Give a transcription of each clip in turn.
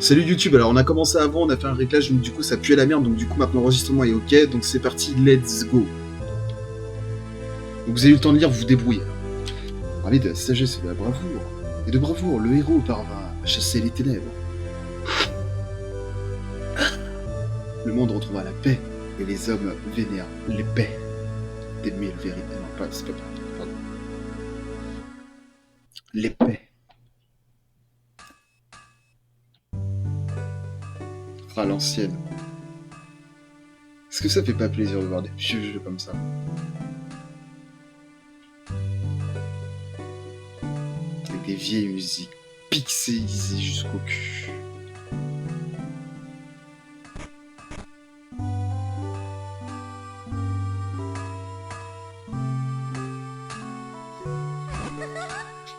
Salut YouTube, alors on a commencé avant, on a fait un réglage, donc du coup ça pue à la merde, donc du coup maintenant l'enregistrement est ok, donc c'est parti, let's go. Donc vous avez eu le temps de lire, vous vous débrouillez. Parler de la sagesse et de la bravoure, et de bravoure, le héros parvint à chasser les ténèbres. Le monde retrouva la paix, et les hommes vénèrent l'épée. D'aimer le vérité, non pas, c'est pas pardon. L'épée. À l'ancienne. Est-ce que ça fait pas plaisir de voir des vieux jeux comme ça? Avec des vieilles musiques pixelisées jusqu'au cul.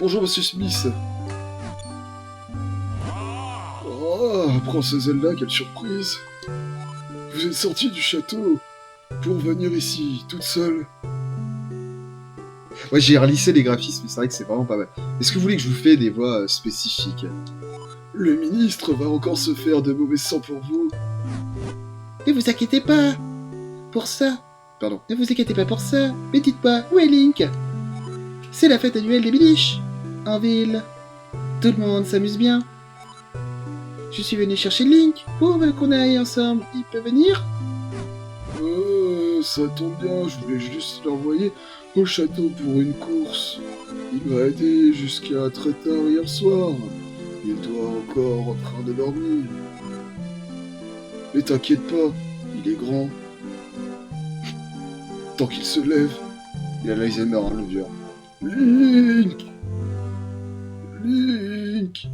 Bonjour Monsieur Smith. Oh, Princesse Zelda, quelle surprise! Vous êtes sortie du château pour venir ici, toute seule. Ouais, j'ai relissé les graphismes, mais c'est vrai que c'est vraiment pas mal. Est-ce que vous voulez que je vous fasse des voix spécifiques? Le ministre va encore se faire de mauvais sang pour vous. Ne vous inquiétez pas pour ça. Pardon. Ne vous inquiétez pas pour ça. Mais dites-moi, où est Link? C'est la fête annuelle des Biliches, en ville. Tout le monde s'amuse bien. Je suis venu chercher Link pour qu'on aille ensemble. Il peut venir? Ça tombe bien, je voulais juste l'envoyer au château pour une course. Il m'a aidé jusqu'à très tard hier soir. Il doit encore en train de dormir. Mais t'inquiète pas, il est grand. Tant qu'il se lève, il a l'Alzheimer, hein, le vieux. Link! Link!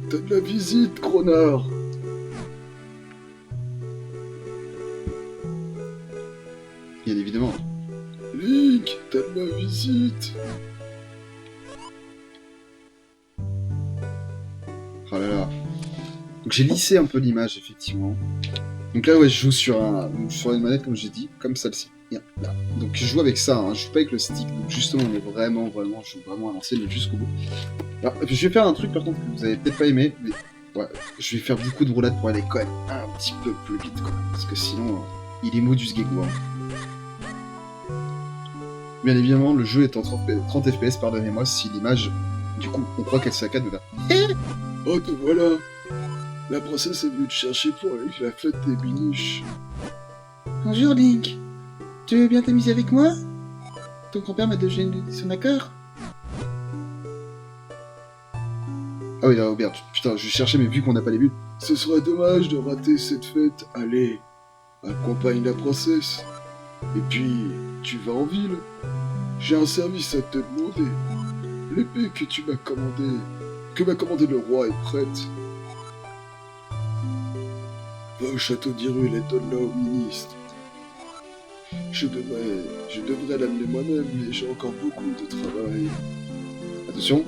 T'as de la visite, Cronard! Bien évidemment. Link, t'as de la visite! Oh là là. Donc j'ai lissé un peu l'image, effectivement. Donc là, ouais, je joue sur une manette, comme j'ai dit, comme celle-ci. Là. Donc je joue avec ça, hein. Je joue pas avec le stick. Donc justement, on est vraiment, je joue vraiment à l'ancienne jusqu'au bout. Alors, je vais faire un truc par contre que vous avez peut-être pas aimé, mais ouais, je vais faire beaucoup de roulades pour aller quand même un petit peu plus vite, quoi. Parce que sinon, il est maudit ce Gego, hein. Bien évidemment, le jeu est en 30 FPS, pardonnez-moi si l'image, du coup, on croit qu'elle saccade de là. Oh, te voilà! La princesse est venue te chercher pour aller la fête des Biliches. Bonjour Link, tu veux bien t'amuser avec moi? Ton grand-père m'a donné son accord. Ah oui, là, Robert, putain, je cherchais, mais vu qu'on n'a pas les buts. Ce serait dommage de rater cette fête. Allez, accompagne la princesse. Et puis, tu vas en ville. J'ai un service à te demander. L'épée que tu m'as commandée, que m'a commandé le roi est prête. Va au château d'Hyrule et donne-la au ministre. Je devrais l'amener moi-même, mais j'ai encore beaucoup de travail. Attention.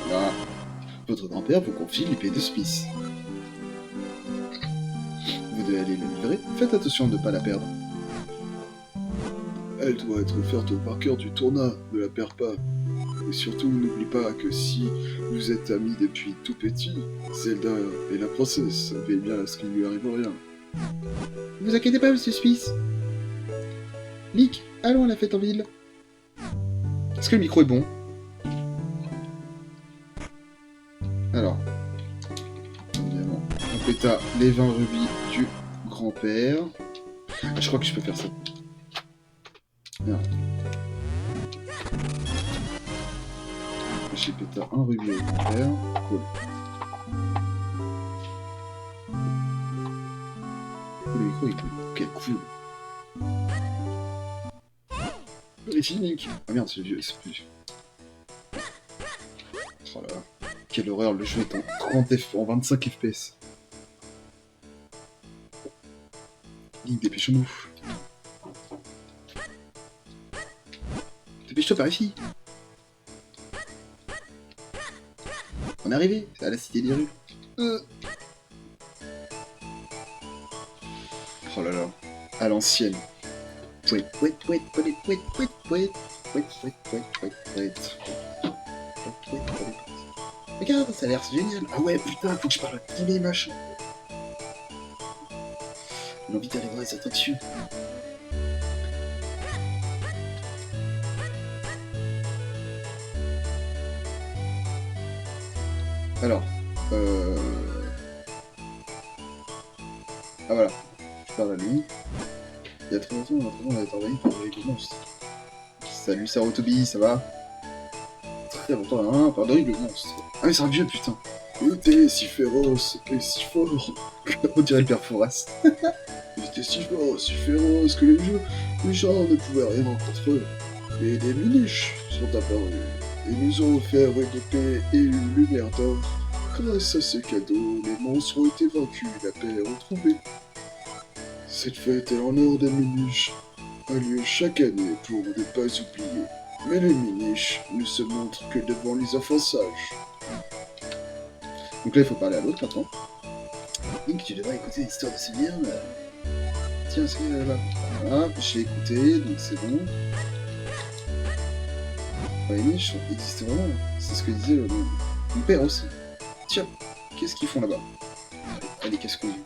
Voilà. Votre grand-père vous confie l'épée de Smith. Vous devez aller la livrer. Faites attention de ne pas la perdre. Elle doit être offerte au marqueur du tournoi. Ne la perds pas. Et surtout, n'oublie pas que si vous êtes amis depuis tout petit, Zelda et la princesse, veillez bien à ce qu'il ne lui arrive rien. Ne vous inquiétez pas, monsieur Smith. Link, allons à la fête en ville. Est-ce que le micro est bon? Alors, évidemment, on péta les 20 rubis du grand-père. Ah, je crois que je peux faire ça. Merde. J'ai pété un rubis au grand-père. Cool. Le micro est cool. Quel cool. Vérifie Link. Ah merde, c'est vieux, c'est plus. Oh là là. Quelle horreur, le jeu est en 25 FPS. Link, dépêchons-nous. Dépêche-toi par ici. On est arrivé, c'est à la cité des rues. Oh là là, à l'ancienne. Wait. Regarde, ça a l'air génial. Ah ouais, putain, faut que je parle à tous les machins. J'ai envie d'aller voir les attractions. Alors, euh... ah voilà, je parle à lui. Il y a très longtemps, on a été envahi par des monstres. Salut Sarutobi, ça va? Très longtemps, hein, par le monstre. Ah mais c'est un vieux putain. Il était si féroce, et si fort. On dirait le père Fouras. Il était si fort, si féroce que les gens ne pouvaient rien contre eux. Et des miniches sont apparus. Ils nous ont offert une épée et une lumière d'or. Grâce à ces cadeaux, les monstres ont été vaincus, la paix est retrouvée. Cette fête est en l'honneur des miniches a lieu chaque année pour ne pas oublier. Mais les miniches ne se montrent que devant les enfants sages. Donc là, il faut parler à l'autre maintenant. Link, tu devrais écouter l'histoire de ces merde. Tiens, c'est là-bas. Voilà, j'ai écouté, donc c'est bon. Les miniches existent vraiment. C'est ce que disait mon père aussi. Tiens, qu'est-ce qu'ils font là-bas? Allez, qu'est-ce qu'on dit?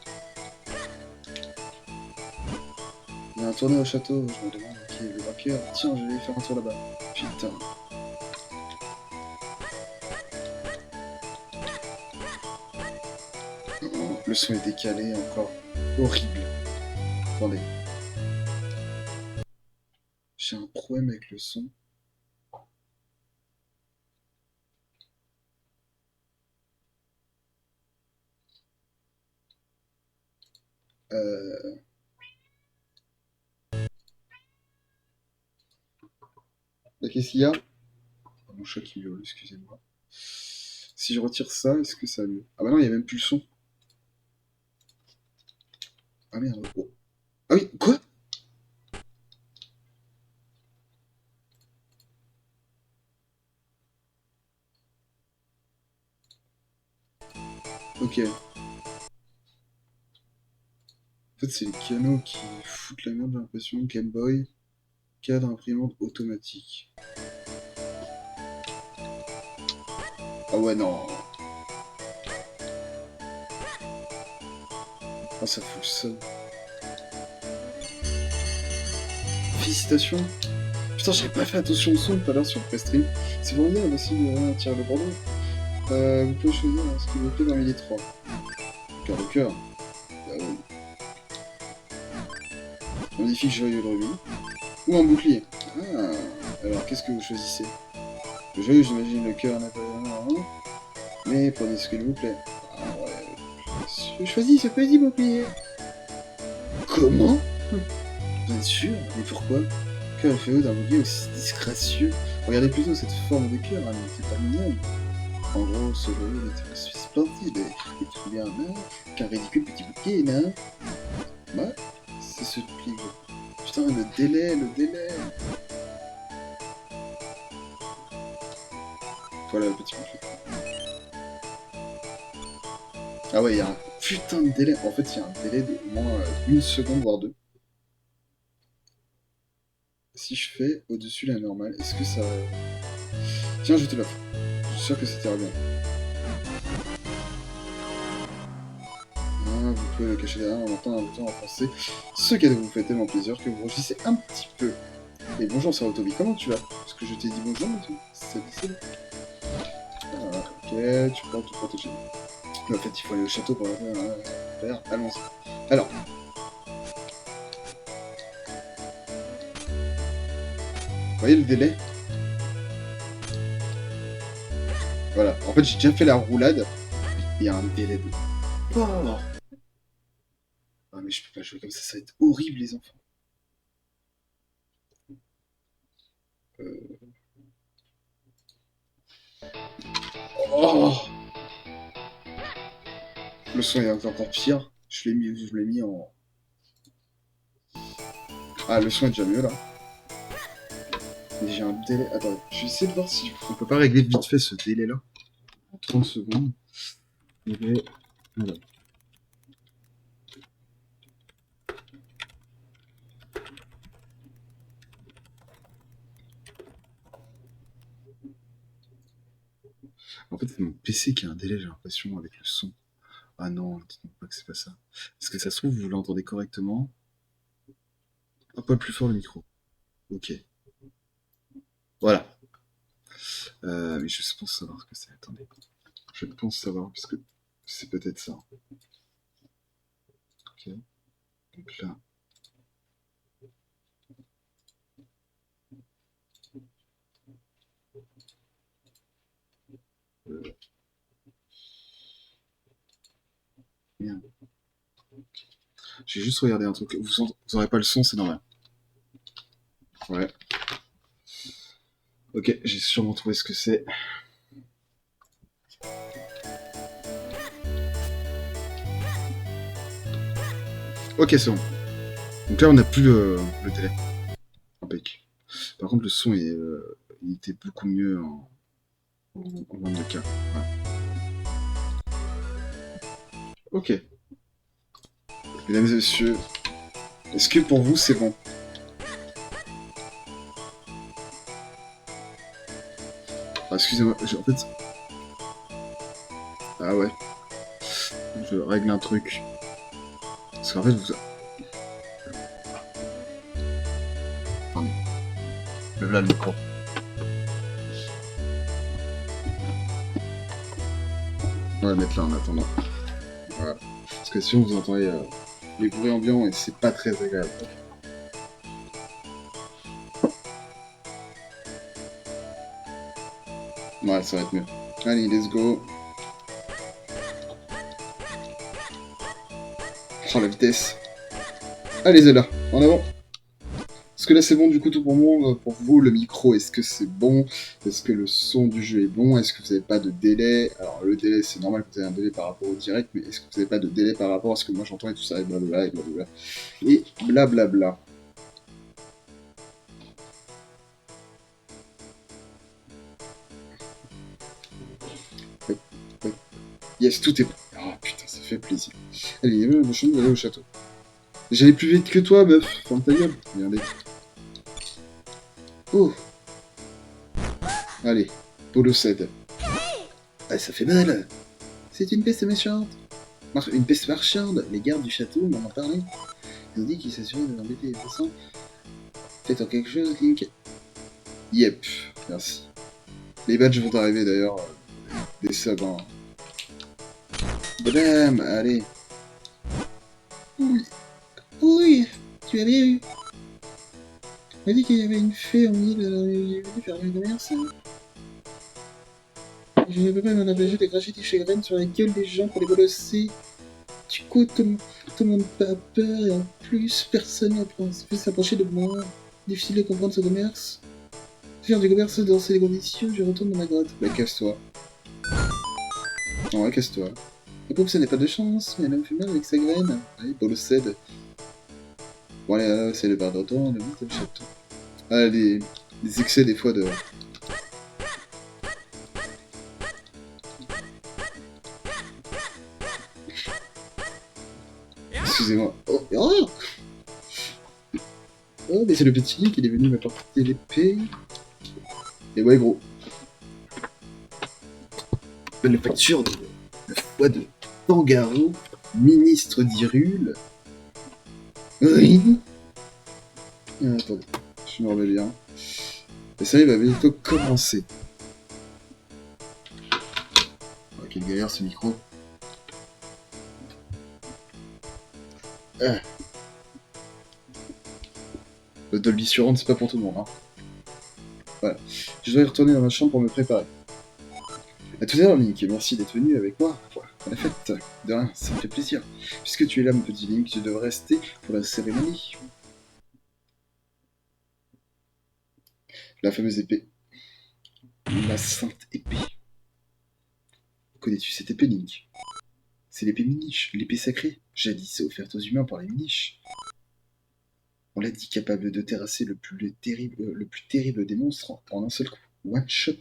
Il y a un tournoi au château, je me demande qui est le vainqueur. Tiens, je vais faire un tour là-bas. Putain. Oh, le son est décalé encore. Horrible. Attendez. J'ai un problème avec le son. Euh... Qu'est-ce qu'il y a? Oh, mon chat qui miaule, excusez-moi. Si je retire ça, est-ce que ça va mieux? Ah bah non, il n'y a même plus le son. Ah merde. Oh. Ah oui, quoi? Ok. En fait, c'est les canaux qui foutent la merde, j'ai l'impression. Game Boy, cadre imprimante automatique. Ah ouais, non. Ah, ça fout le seum. Félicitations. Putain, j'avais pas fait attention au son tout à l'heure sur le pré-stream. C'est formidable aussi, tirer le Bordeaux. Vous pouvez choisir ce que vous plaît parmi les trois. Cœur de cœur. Bah oui. Magnifique joyeux de rubis. Ou un bouclier. Ah, alors qu'est-ce que vous choisissez? Le joyeux, j'imagine, le cœur n'a pas vraiment. Mais prenez ce qu'il vous plaît. Ah ouais. Je choisis ce petit bouclier. Comment? Vous êtes sûr? Mais pourquoi? Cœur fait d'un bouclier aussi disgracieux. Regardez plutôt cette forme de cœur, elle n'était pas mignonne. En gros, ce joyeux était aussi splendide et tout bien qu'un ridicule petit bouquet, non? Ouais, c'est ce pli. Putain, le délai, le délai. Voilà le petit bouquet. Ah ouais, il y a un putain de délai. En fait, il y a un délai de au moins une seconde, voire deux. Si je fais au-dessus la normale, est-ce que ça... Tiens, je te l'offre. Je suis sûr que ça t'ira bien. Ah, vous pouvez le cacher derrière en entendant un bouton en français. Ce cadeau vous fait tellement plaisir que vous rougissez un petit peu. Et bonjour, c'est Toby, comment tu vas? Parce que je t'ai dit bonjour, mais c'est difficile. Ah, ok, tu peux te protéger. Mais en fait, il faut aller au château pour le faire. Allons-y. Alors, vous voyez le délai? Voilà. En fait, j'ai déjà fait la roulade. Il y a un délai de... Oh. Ah, mais je peux pas jouer comme ça va être horrible, les enfants. Euh... Oh, le son est encore pire. Je l'ai mis en... Ah, le son est déjà mieux, là. Mais j'ai un délai... Attends, je vais essayer de voir si on peut pas régler vite fait ce délai-là. 30 secondes. Délai... Voilà. En fait, c'est mon PC qui a un délai, j'ai l'impression, avec le son. Ah non, dites-moi pas que c'est pas ça. Est-ce que ça se trouve, vous l'entendez correctement? Un peu plus fort le micro. Ok. Voilà. Mais je pense savoir ce que c'est. Attendez. Je pense savoir, parce que c'est peut-être ça. Ok. Donc là. Merde. J'ai juste regardé un truc. Vous aurez pas le son, c'est normal. Ouais. Ok, j'ai sûrement trouvé ce que c'est. Ok, c'est bon. Donc là, on n'a plus le délai. Impec. Par contre, le son, il était beaucoup mieux en 22K. Ouais. Ok. Mesdames et messieurs, est-ce que pour vous, c'est bon? Ah, excusez-moi, en fait... Ah ouais. Je règle un truc. Parce qu'en fait, vous... Attendez. Le là, le micro. On va le mettre là en attendant. Voilà. Parce que sinon, vous entendez les bruits ambiants et c'est pas très agréable. Ouais, ça va être mieux. Allez, let's go. Oh, la vitesse. Allez, Zelda, en avant. Est-ce que là c'est bon du coup tout pour moi, pour vous, le micro, est-ce que c'est bon? Est-ce que le son du jeu est bon? Est-ce que vous n'avez pas de délai? Alors le délai c'est normal que vous ayez un délai par rapport au direct, mais est-ce que vous n'avez pas de délai par rapport à ce que moi j'entends et tout ça, et blablabla, et blablabla. Et blablabla. Ouais, ouais. Yes, tout est bon. Oh putain, ça fait plaisir. Allez, mon chemin d'aller au château. J'allais plus vite que toi, meuf. Ferme ta gueule. Regardez. Oh, allez, Polo cède. Ah, ça fait mal. C'est une peste méchante. Une peste marchande. Les gardes du château m'en ont parlé. Ils ont dit qu'ils s'assuraient de l'embêter. De toute façon, faites-en quelque chose, Link. Yep, merci. Les badges vont arriver d'ailleurs. Des subs, hein. Bam, allez. Oui, oui, tu as bien eu. On m'a dit qu'il y avait une fée en île, alors il est venu faire un commerce. Je ne peux pas m'en empêcher de cracher des chagrins sur la gueule des gens pour les bolosser. Du coup, tout le monde a peur et en plus, personne ne peut s'approcher de moi. Difficile de comprendre ce commerce. Faire du commerce dans ces conditions, je retourne dans ma grotte. Bah, casse-toi. Ouais, casse-toi. La pauvre, ça n'est pas de chance, mais elle a fait mal avec sa graine. Allez, Polo cède. Bon, allez, c'est le bar d'antan, le vite, le château. Ah, des excès des fois de... Excusez-moi. Oh, oh, oh, mais c'est le petit Link, il est venu m'apporter l'épée. Et ouais, gros. Manufacture de la foi de Tangaroo, ministre d'Hyrule. Oui. Ah, attendez, je me remets bien. Et ça, il va bientôt commencer. Oh, quelle galère ce micro. Ah. Le Dolby Surround, c'est pas pour tout le monde. Hein. Voilà. Je dois y retourner dans ma chambre pour me préparer. A tout à l'heure, Link, merci d'être venu avec moi à la fête. De rien, ça me fait plaisir. Puisque tu es là, mon petit Link, je devrais rester pour la cérémonie. La fameuse épée. La sainte épée. Connais-tu cette épée, Link? C'est l'épée Minish, l'épée sacrée, jadis offerte aux humains par les Minish. On l'a dit, capable de terrasser le plus terrible des monstres en un seul coup. One shot.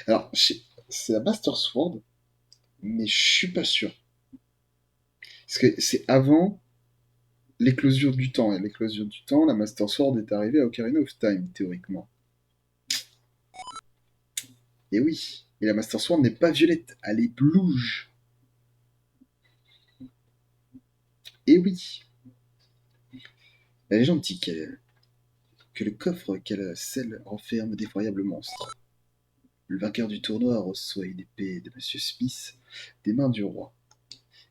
Alors, c'est la Master Sword, mais je suis pas sûr. Parce que c'est avant l'éclosion du temps. Et l'éclosion du temps, la Master Sword est arrivée à Ocarina of Time, théoriquement. Et oui. Et la Master Sword n'est pas violette, elle est blouge. Et oui. La légende dit que le coffre qu'elle scelle renferme d'effroyables monstres. Le vainqueur du tournoi reçoit une épée de Monsieur Smith des mains du roi.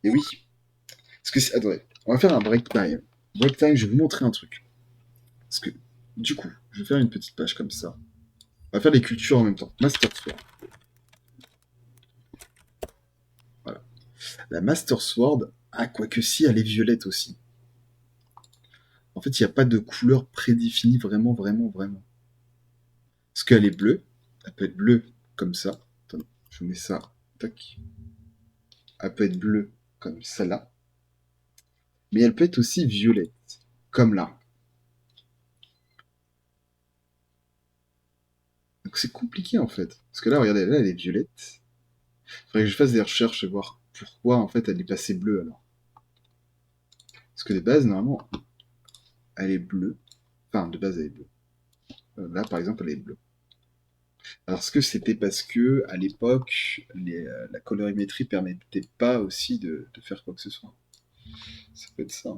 Et oui. Parce que attendez, on va faire un break time. Break time, je vais vous montrer un truc. Parce que, du coup, je vais faire une petite page comme ça. On va faire les cultures en même temps. Master Sword. Voilà. La Master Sword, quoique si, elle est violette aussi. En fait, il n'y a pas de couleur prédéfinie vraiment. Parce qu'elle est bleue. Elle peut être bleue comme ça. Attendez, je mets ça. Tac. Elle peut être bleue comme celle-là. Mais elle peut être aussi violette. Comme là. Donc c'est compliqué en fait. Parce que là, regardez, là, elle est violette. Il faudrait que je fasse des recherches et voir pourquoi en fait elle est passée bleue alors. Parce que de base, normalement, elle est bleue. Enfin, de base, elle est bleue. Là, par exemple, elle est bleue. Alors, est-ce que c'était parce que, à l'époque, la colorimétrie permettait pas aussi de faire quoi que ce soit? Ça peut être ça.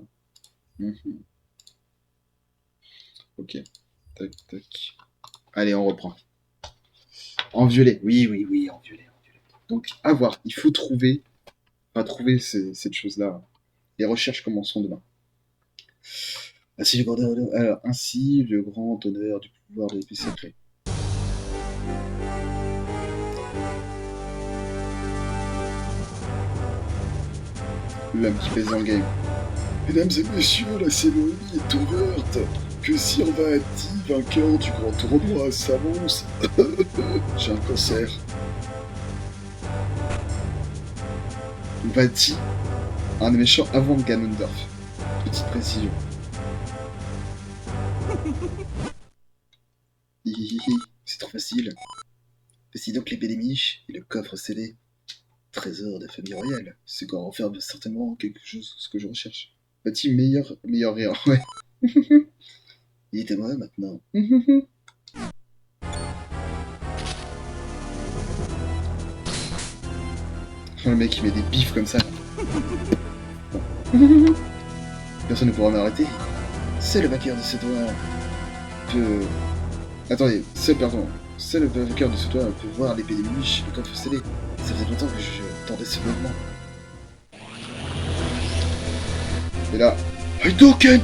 Ok. Tac, tac. Allez, on reprend. En violet. Oui, en violet. Donc, à voir. Il faut trouver cette chose-là. Les recherches commenceront demain. Ainsi, le grand honneur du pouvoir de l'épée sacrée. L'homme qui pèse dans le game. Mesdames et messieurs, la cérémonie est ouverte. Que Sir Vati, vainqueur du grand tournoi, s'avance. J'ai un cancer. Vati, un méchant avant de Ganondorf. Petite précision. C'est trop facile. Voici donc l'épée des miches et le coffre scellé. Trésor de la famille royale. Ce qu'on renferme certainement quelque chose, ce que je recherche. Vati, meilleur rire, ouais. Il est à moi maintenant. Le mec il met des bifs comme ça. Personne ne pourra m'arrêter. C'est le vainqueur de ce tournoi peut... Attendez, c'est le vainqueur de ce tournoi peut voir l'épée des miches, le coffre scellé. Ça faisait longtemps que je tendais ce mouvement. Et là... Hadouken!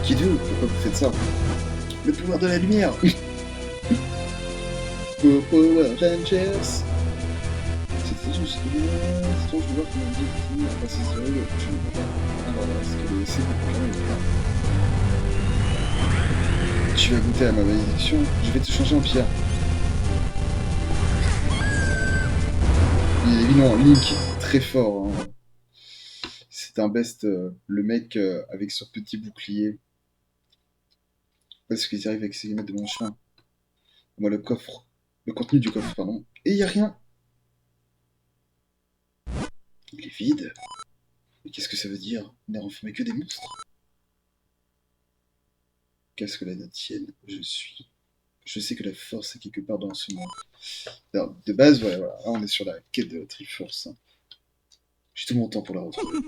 Qui êtes-vous? Pourquoi vous faites ça? Le pouvoir de la lumière. Power Rangers. C'est juste je vais voir comment on dit à passer sur eux. Je ne peux pas. Alors là, est-ce que c'est tu vas goûter à ma malédiction. Je vais te changer en pierre. Il est évidemment Link, très fort. Hein. C'est un best, le mec avec son petit bouclier. Parce qu'ils arrivent avec ses guillemets de mon chemin. Moi, le coffre. Le contenu du coffre, pardon. Et il n'y a rien. Il est vide. Mais qu'est-ce que ça veut dire? On n'a renfermé que des monstres. Qu'est-ce que la tienne? Je sais que la force est quelque part dans ce monde. Alors, de base, voilà. Là, on est sur la quête de la Triforce. Hein. J'ai tout mon temps pour la retrouver.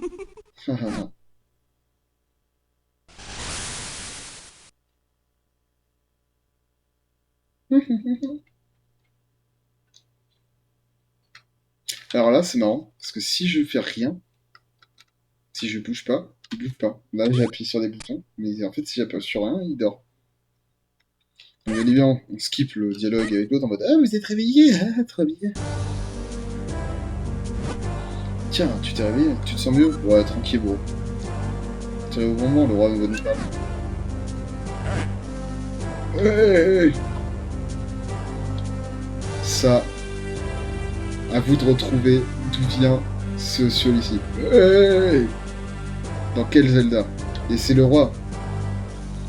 Alors là, c'est marrant, parce que si je fais rien, si je bouge pas, il bouge pas. Là, j'ai appuyé sur des boutons, mais en fait, si j'appuie sur rien, il dort. Donc, bien évidemment, on skip le dialogue avec l'autre en mode « Ah, vous êtes réveillé, ah, très bien. Tiens, tu t'es réveillé, tu te sens mieux? Ouais, tranquille, bro. Tu es au bon moment, le roi va nous parler. Ouais. Ça, à vous de retrouver d'où vient ce ciel ici. Hey, dans quel Zelda? Et c'est le roi.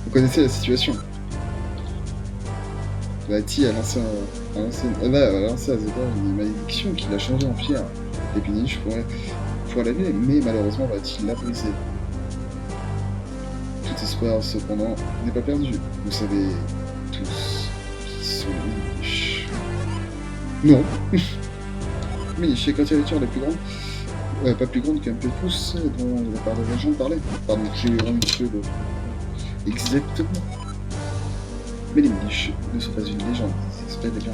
Vous connaissez la situation. Bah, Ti a lancé à Zelda une malédiction qui l'a changé en pierre. Les Minish pourraient l'annuler, mais malheureusement, Ti l'a brisé. Tout espoir, cependant, n'est pas perdu. Vous savez tous qui sont les Minish. Non. Minish, les créatures les plus grandes, pas plus grandes qu'un peu tous dont la part de la légende parlait. Pardon, j'ai rendu le... Exactement. Mais les Minish ne sont pas une légende, c'est exprès déjà.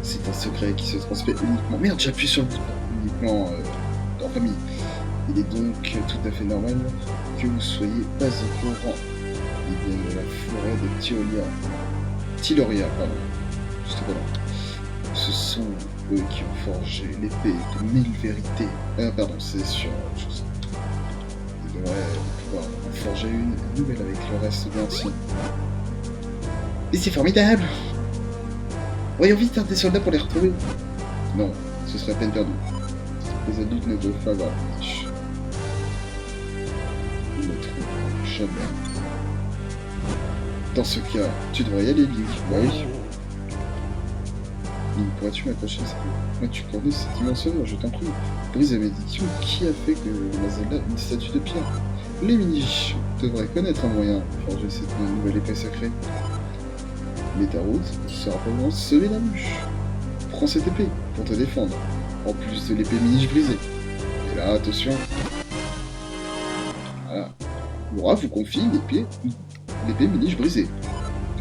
C'est un secret qui se transmet uniquement... Merde, j'appuie sur le bouton. Uniquement en famille. Il est donc tout à fait normal que vous soyez pas au courant. Ils viennent de la forêt de Tiloria, pardon. Juste voilà. Ce sont eux qui ont forgé l'épée de 1000 vérités. Pardon, c'est sur autre chose. Ils devraient pouvoir en forger une nouvelle avec le reste de l'ancien. Et c'est formidable! Voyons vite des soldats pour les retrouver. Non, ce serait à peine perdu. Les adultes ne peuvent pas avoir les Minish. Ils ne trouveront jamais. Dans ce cas, tu devrais y aller, Link. Oui. Link, pourrais-tu m'accrocher ça? Moi, tu connais cette immense honneur, je t'en prie. Brise la malédiction qui a fait que la Zelda ait une statue de pierre. Les Minish devraient connaître un moyen de forger cette nouvelle épée sacrée. Mais ta route sera probablement semée d'embûches. Prends cette épée pour te défendre, en plus de l'épée Minish brisée. Et là, attention. Voilà. Laura vous confie l'épée Minish brisée.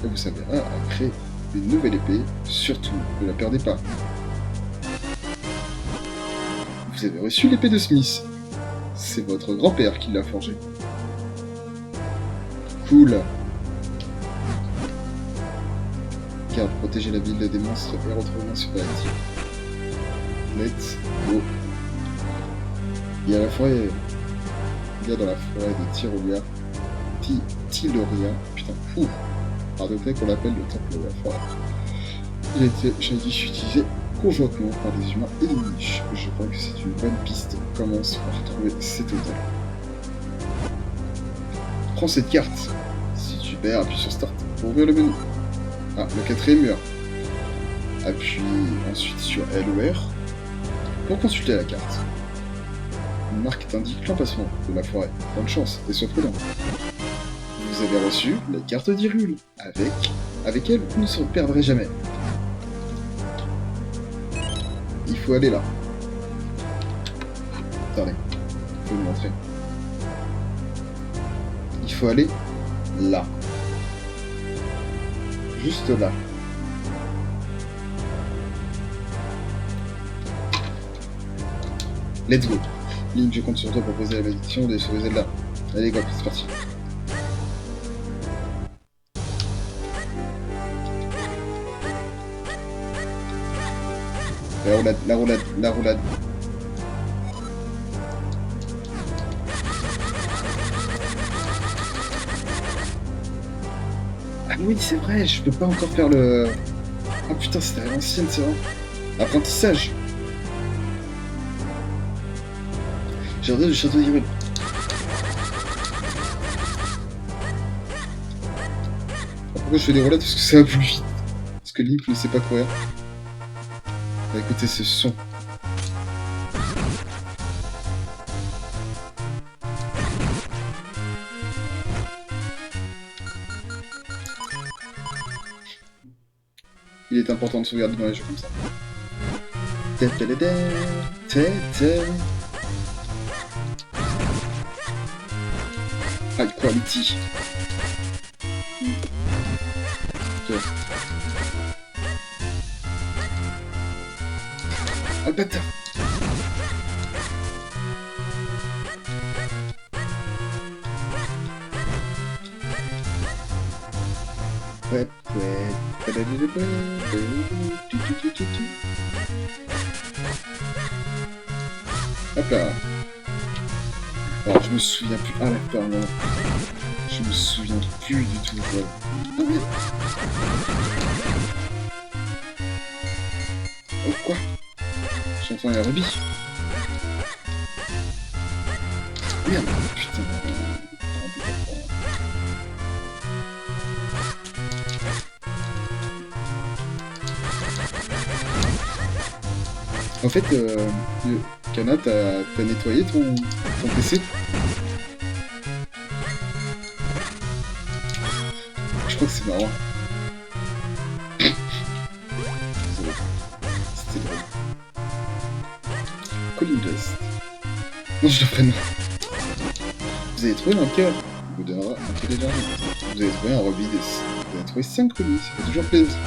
Et vous servira à créer une nouvelle épée, surtout ne la perdez pas. Vous avez reçu l'épée de Smith. C'est votre grand-père qui l'a forgée. Cool. Garde, protéger la ville des monstres et retrouver super actif. Let's go. Il y a la forêt. Il y a dans la forêt de Tiloria. Putain, fou. Pardonnez qu'on l'appelle le temple de la forêt. Il a été jadis utilisé conjointement par les humains et les Minish. Je crois que c'est une bonne piste. Commence par retrouver cet hôtel. Prends cette carte. Si tu perds, appuie sur Start pour ouvrir le menu. Ah, le quatrième mur. Appuie ensuite sur L ou R pour consulter la carte. Une marque t'indique l'emplacement de la forêt. Bonne chance et sois prudent. Vous avez reçu la carte d'Hyrule. Avec elle, vous ne se perdrez jamais. Il faut aller là. Attendez, je vais vous montrer. Il faut aller là. Juste là. Let's go. Link, je compte sur toi pour poser la malédiction et sauver Zelda. Allez, go, c'est parti. La roulade. Ah oui, c'est vrai, je peux pas encore faire le... Ah putain, c'était à l'ancienne, c'est vrai. Apprentissage. J'ai regardé le château d'Hyrule. Pourquoi je fais des roulades? Parce que ça va plus vite. Parce que Link ne sait pas courir. Bah, écoutez ce son. Il est important de sauvegarder dans les jeux comme ça. High quality. Okay. Ah bâtard. Ouais. Hop là. Alors je me souviens plus. Ah d'accord, non. Je me souviens plus du tout. Voilà. Oh quoi? J'entends la rubis. Merde, putain. En fait, Kana, t'as nettoyé ton PC? Je crois que c'est marrant. C'était drôle. Colin Dust. Non, je le prénom. Vous avez trouvé un cœur. Il vous donnera un peu d'énergie. Vous avez trouvé un rubis. Vous avez trouvé 5 rubis. Ça fait toujours plaisir.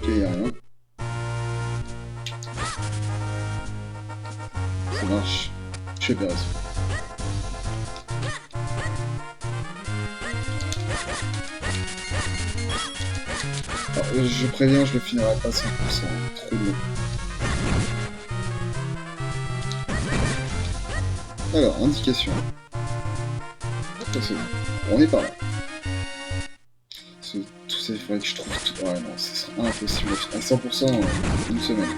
Ok, y'a rien. Ça marche. Je fais opération. Alors, je préviens, je le finirai pas à 100%. Trop long. Alors, indication. C'est bon. On est par là. Tout ça, il faudrait que je trouve tout. Ouais, non, ce sera impossible. À 100% en une semaine.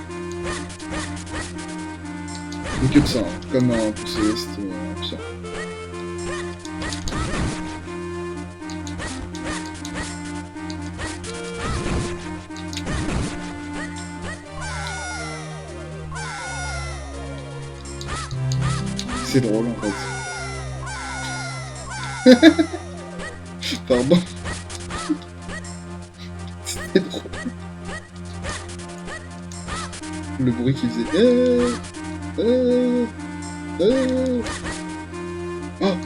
Ou que de ça, hein. Comme un pour Céleste et Pierre. C'est drôle en fait. Pardon. C'était drôle. Le bruit qu'il faisait. Oh.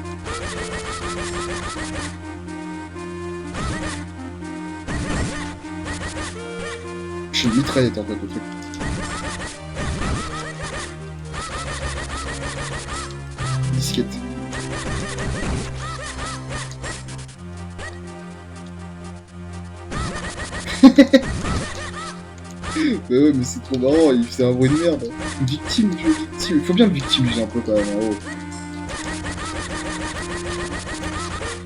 Je suis une mitraillette en fait, le truc. Disquette. Mais ouais, mais c'est trop marrant, il faisait un bruit de merde. Une victime, tu veux victime. Il faut bien le victimiser un peu quand même, en haut.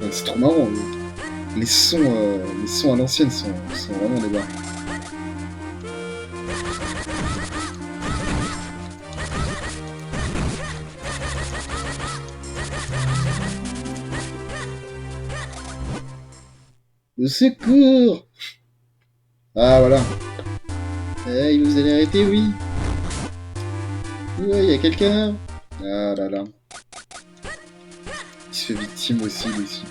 Ouais, c'est trop marrant. Les sons à l'ancienne sont vraiment des barres. Le secours! Ah voilà. Hey, vous allez arrêter, oui. Ouais, y a quelqu'un. Ah là là. Il se fait victime aussi, lui aussi.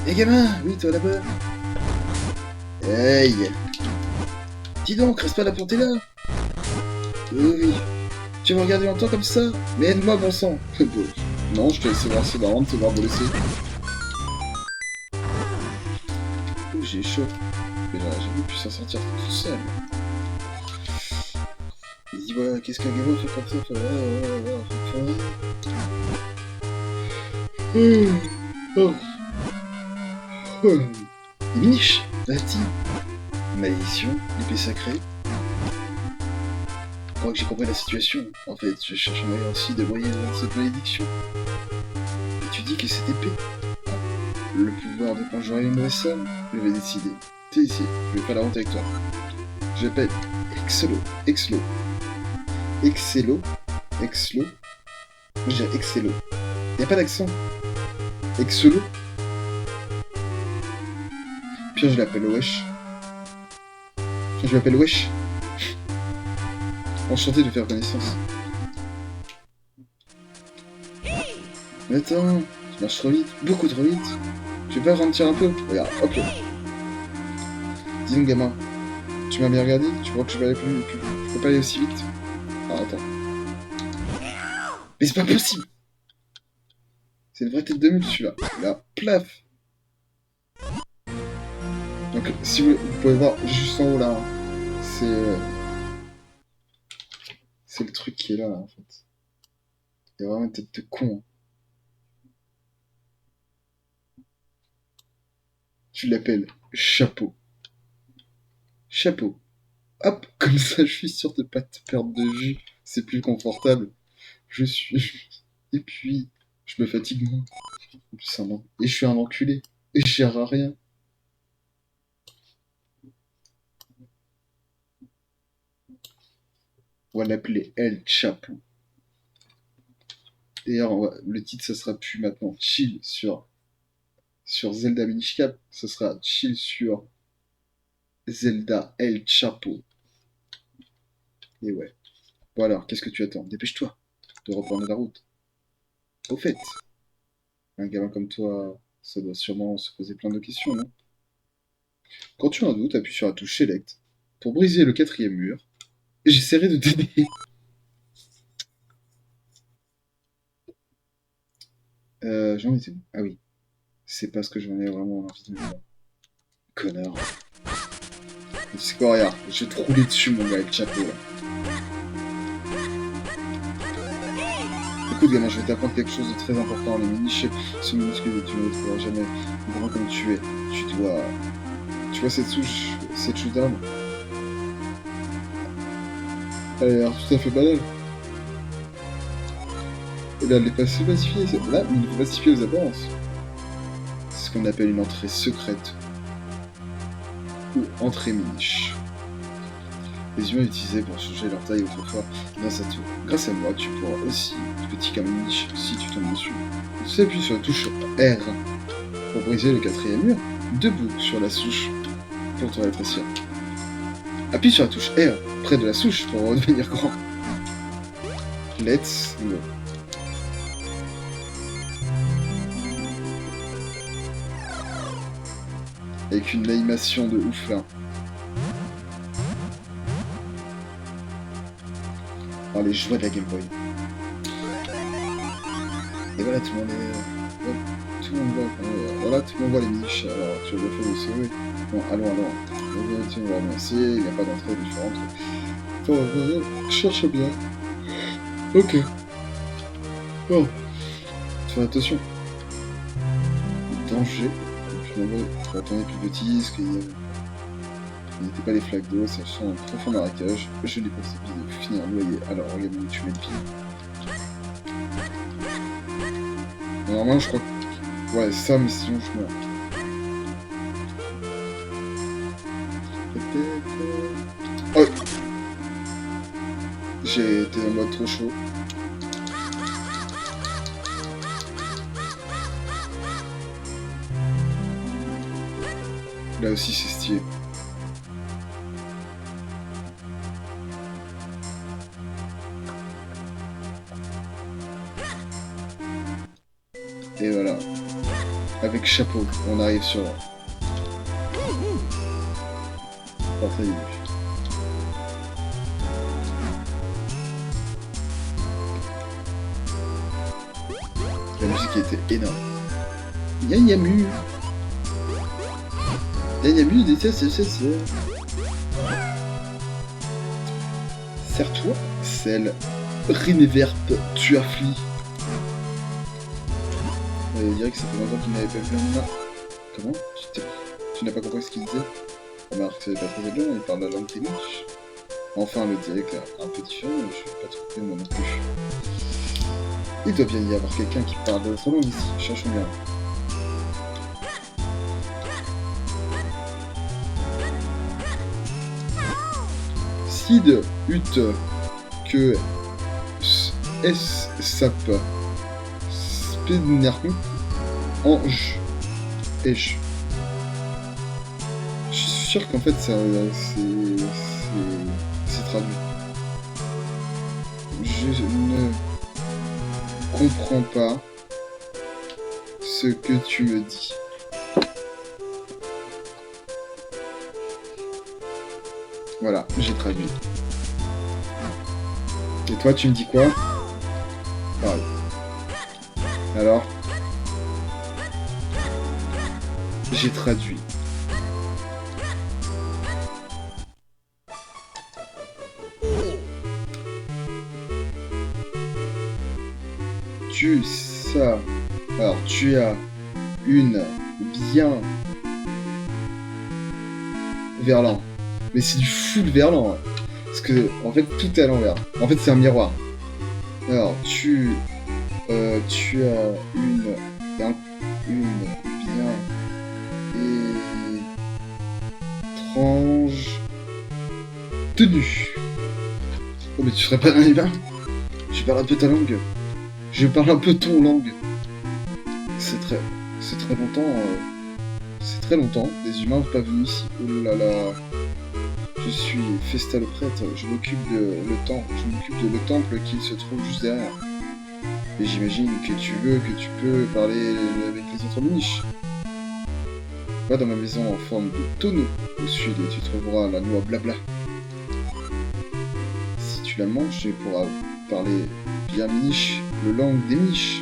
Hey gamin, oui toi là-bas. Hey. Dis donc, reste pas là pour t'es là. Oui. Tu vas regarder longtemps comme ça? Mais aide-moi, bon sang. Non, je te laisse voir, c'est marrant de te voir blessé. Ouh, j'ai chaud. Mais là, j'ai jamais pu s'en sortir tout seul. Il dit voilà, qu'est-ce qu'un gamin fait comme ça? Oh. Miniche, Vati. Malédiction, épée sacrée. Je crois que j'ai compris la situation. En fait, je cherche un moyen aussi de broyer cette malédiction. Et tu dis que cette épée a le pouvoir de conjurer une mauvaise somme. Je vais décider. T'es ici, je vais faire la honte avec toi. J'appelle Exlo. Je dirais Excello. Y'a pas d'accent. Exelo. Puis je l'appelle Wesh. Je m'appelle Wesh. Enchanté de faire connaissance. Mais attends, tu marches trop vite, beaucoup trop vite. Tu veux pas ralentir un peu? Regarde, hop là. Dis-nous gamin, tu m'as bien regardé? Tu crois que je vais aller plus vite? Je peux pas aller aussi vite? Ah attends. Mais c'est pas possible! C'est une vraie tête de mule celui-là. Là, plaf! Donc si vous pouvez voir juste en haut là, c'est le truc qui est là en fait. Il y a vraiment une tête de con. Tu l'appelles chapeau. Chapeau. Hop, comme ça je suis sûr de pas te perdre de vue. C'est plus confortable. Je suis. Et puis, je me fatigue moins. Et je suis un enculé. Et je gère à rien. On va l'appeler El Chapo. D'ailleurs, le titre, ça sera plus maintenant chill sur Zelda Minish Cap. Ça sera chill sur Zelda El Chapo. Et ouais. Bon alors, qu'est-ce que tu attends? Dépêche-toi de reprendre la route. Au fait, un gamin comme toi, ça doit sûrement se poser plein de questions, non? Quand tu as un doute, appuie sur la touche Select pour briser le 4e mur. J'essaierai de t'aider. J'en étais où? Ah oui. C'est parce que j'en ai vraiment envie de me voir. Connard. Tu sais quoi, regarde, je vais te rouler dessus, mon gars, avec le chapeau, là. Écoute, gamin, je vais t'apprendre quelque chose de très important. Les miniches sont minuscules et tu ne les trouveras jamais grand comme tu es. Tu dois... Tu vois cette souche d'arme? Elle a l'air tout à fait banale. Et là, elle est pas pacifiée. Là, il faut pacifier aux apparences. C'est ce qu'on appelle une entrée secrète. Ou entrée miniche. Les humains l'utilisaient pour changer leur taille autrefois grâce à moi, tu pourras aussi, petit comme miniche, si tu tombes dessus. Tu appuies sur la touche R pour briser le 4e mur, debout sur la souche pour te rétrécir. Appuie sur la touche R près de la souche pour redevenir grand. Let's go. Avec une animation de ouf là. Alors les joies de la Game Boy. Et voilà, tout le monde est... Tout le monde voit, voilà, tout le monde voit les niches. Alors, tu as bien fait de sauver. Bon, allons. Tu vas remercier, il n'y a pas d'entrée différente. Cherche bien. Ok. Bon. Fais attention. Danger. Finalement, il faut attendre plus petit, parce qu'il n'était pas des flaques d'eau, sachant un profond marécage. Je n'ai pas envie de finir noyé. Alors, regarde où tu mets le pied. Normalement, je crois que... Ouais, ça, mais sinon, je meurs. Oh! J'ai été en mode trop chaud. Là aussi, c'est stylé. Et voilà. Avec chapeau, on arrive sur... Portrait du début. La musique était énorme. Yanyamu. Yanyamu déteste c'est. Serre-toi, celle Rineverp Tuafli. On dirait que ça fait longtemps qu'il n'avait pas vu un... Comment? Tu n'as pas compris ce qu'il disait? Remarque, c'est pas très bien, il parle la langue téniche. Enfin, le dialecte est un peu différent, mais je ne vais pas trouver moi non plus. Il doit bien y avoir quelqu'un qui parle d'autre langue ici, cherchons bien. Sid, Ut, que S, Sap, Spednerku, Ange, Eche. Je suis sûr qu'en fait c'est traduit. Je ne comprends pas ce que tu me dis. Voilà, j'ai traduit. Et toi, tu me dis quoi? Pareil. Alors? J'ai traduit. Alors, tu as une bien verlan. Mais c'est du full verlan. Hein. Parce que, en fait, tout est à l'envers. En fait, c'est un miroir. Alors, tu as une une bien étrange tenue. Oh mais tu serais pas un humain? Je parle un peu ta langue. Je parle un peu ton langue. C'est très longtemps. C'est très longtemps. Des humains pas venus ici. Oh là là. Je suis Festa le prêtre. Je m'occupe de le temple qui se trouve juste derrière. Et j'imagine que tu peux parler avec les autres niches. Va dans ma maison en forme de tonneau au sud et tu trouveras la noix blabla. Si tu la manges, tu pourras parler bien niche, le langue des niches.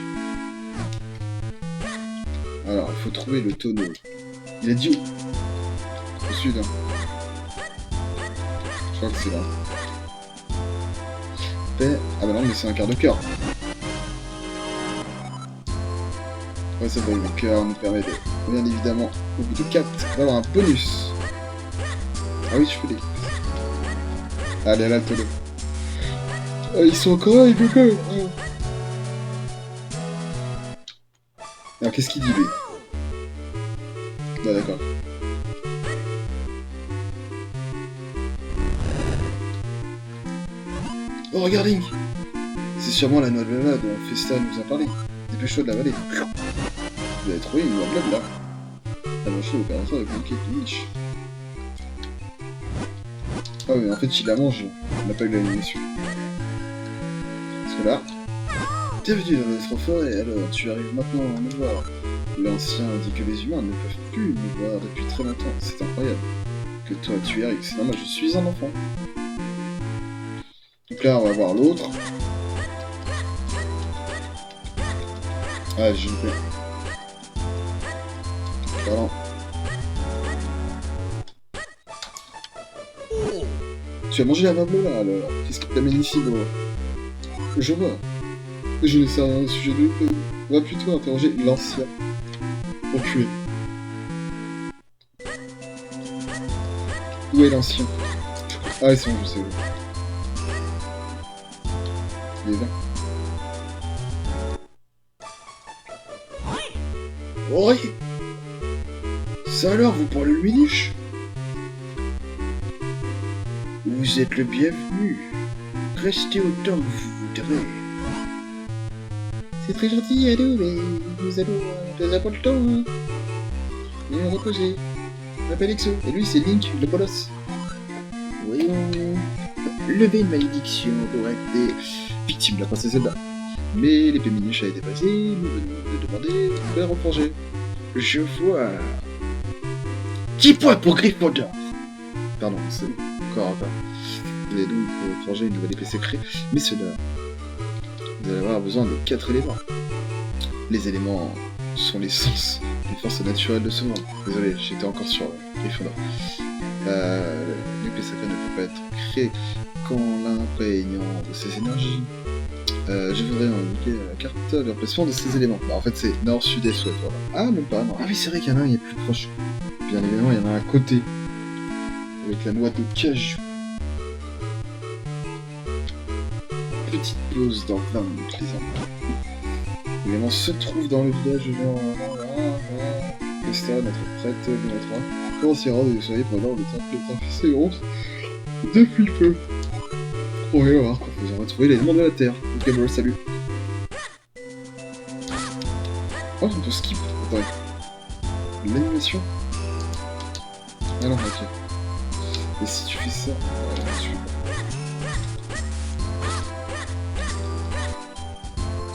Alors, il faut trouver le tonneau. Il a dit où? Au sud. Hein. Je crois que c'est là. Ah bah non, mais c'est un quart de cœur. Ouais, ça va, le cœur nous permet de, bien évidemment, au bout de 4, d'avoir un bonus. Ah oui, je peux les... Allez, là, le tonneau. Ah, ils sont encore là, les cocos. Alors, qu'est-ce qu'il dit, lui? Bah, d'accord. Oh, regarde, Link. C'est sûrement la noix de blabla dont Festa nous a parlé. Dépêche-toi de la valer. Vous avez trouvé une noix blabla. T'as mangé l'opération avec une cake de niche. Ah mais en fait il la mange, on n'a pas eu l'animation. Parce que là... Bienvenue dans notre forêt, alors tu arrives maintenant à me voir. L'ancien dit que les humains ne peuvent plus me voir depuis très longtemps, c'est incroyable. Que toi tu es Eric, c'est normal, je suis un enfant. Donc là on va voir l'autre. Ah j'ai une paix. Pardon. Tu as mangé la noble là alors. Qu'est-ce qui t'amène ici, gros? Je vois. Je ne sais rien au sujet de eux. Va plutôt interroger l'ancien. Enculé. Où est l'ancien? Ah, c'est bon, je sais. Il est là. Oh, ça alors, vous parlez le miniche? Vous êtes le bienvenu. Restez autant que vous voudrez. C'est très gentil, allô, mais nous allons pas le temps, hein. Viens reposer. Je m'appelle Exo, et lui c'est Link, le bolos. Voyons... Lever une malédiction aurait été victime de la princesse Zelda. Mais l'épée miniche a été passée, nous venons de demander de la replanger. Je vois... 10 points pour Gryffondor. Pardon, c'est encore pas. Vous allez donc forger une nouvelle épée secrète, mais cela... Vous allez avoir besoin de 4 éléments. Les éléments sont l'essence, les forces naturelles de ce monde. Désolé, j'étais encore sur Gryffondor. L'épée sacrée ne peut pas être créée qu'en l'imprégnant de ses énergies. Je voudrais indiquer la carte d'emplacement de ces éléments. Bah, en fait, c'est nord, sud et ouest. Voilà. Ah, même pas, non. Ah oui, c'est vrai qu'il y en a un, il est plus proche. Bien évidemment, il y en a un à côté. Avec la noix de cajou. Petite pause dans 20 minutes, les enfants. L'élément se trouve dans le village Festa, notre prêtre numéro 3. Comment s'y rendre et soyez pendant le temple de Gronse depuis peu. On va voir quand vous aurez trouvé l'élément de la terre. Ok, bon, salut. Oh, on peut skip. Attends. L'animation. Ah non, ok. Et si tu fais ça, tu...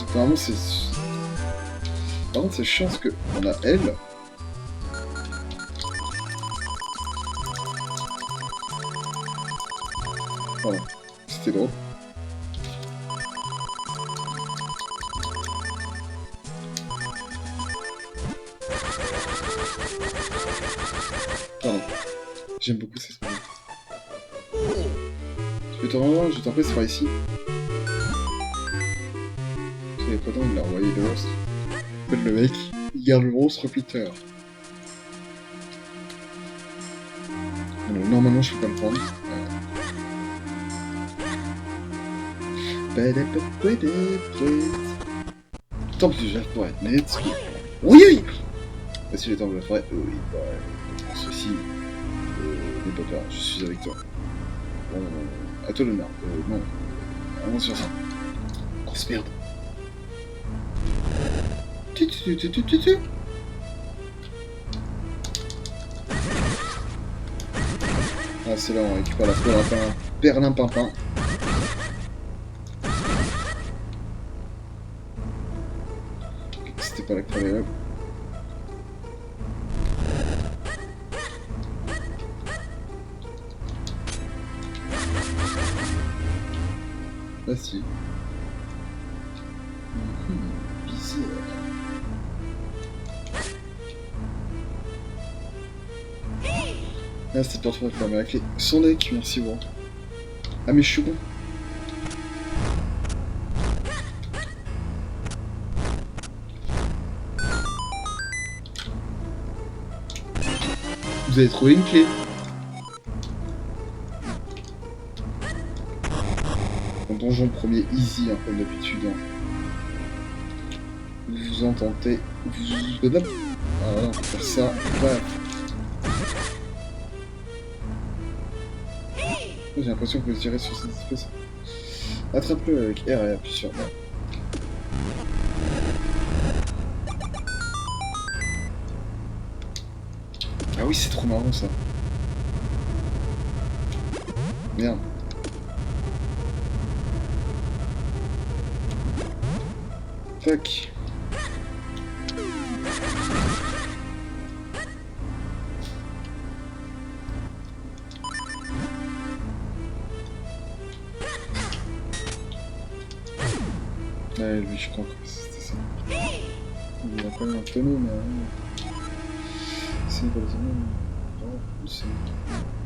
Apparemment, c'est... Par contre, c'est chiant parce qu'on a elle. Pardon, c'était drôle. Pardon, j'aime beaucoup ces sons. Tu peux te rendre, je t'en prie, c'est par ici. C'est pas dingue, il a envoyé le monstre. En fait, le mec, il garde le monstre plus tard. Alors, normalement, je peux pas le prendre. Tant plus, pour être net. Oui, oui. Vas-y, le temps de la forêt. Oui, bah, ceci n'est pas peur, je suis avec toi. À toi l'honneur. Non, avance sur ça. Grosse merde. Tu. Ah, c'est là, on récupère la perlimpinpin. C'était pas là que fallait là. Là, si. Bizarre. Ah, c'était pas trop fermer la clé. Son deck, merci, bon. Ah, mais je suis bon. Vous avez trouvé une clé. En donjon premier easy, hein, comme d'habitude. Hein. Vous en tentez. Ah voilà, on peut faire ça. Voilà. J'ai l'impression que vous tirez sur cette espèce. Attrape-le avec R et appuie sur R. Ah oui, c'est trop marrant ça. Merde. Tac. Ouais, lui, je crois que c'était ça. Il a pas eu un tonneau, mais... C'est pas le tonneau. Non, c'est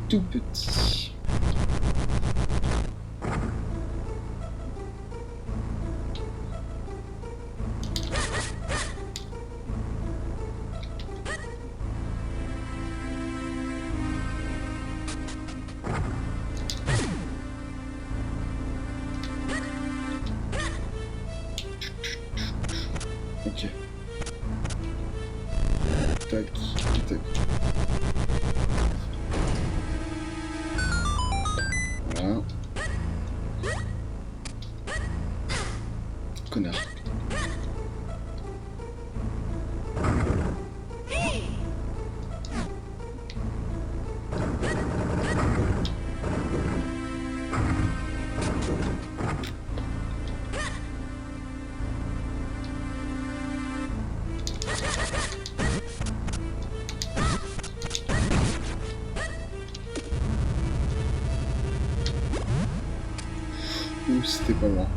tout petit. Ok. Tac, tac. Voilà. Connard. Ouh, c'était pas loin.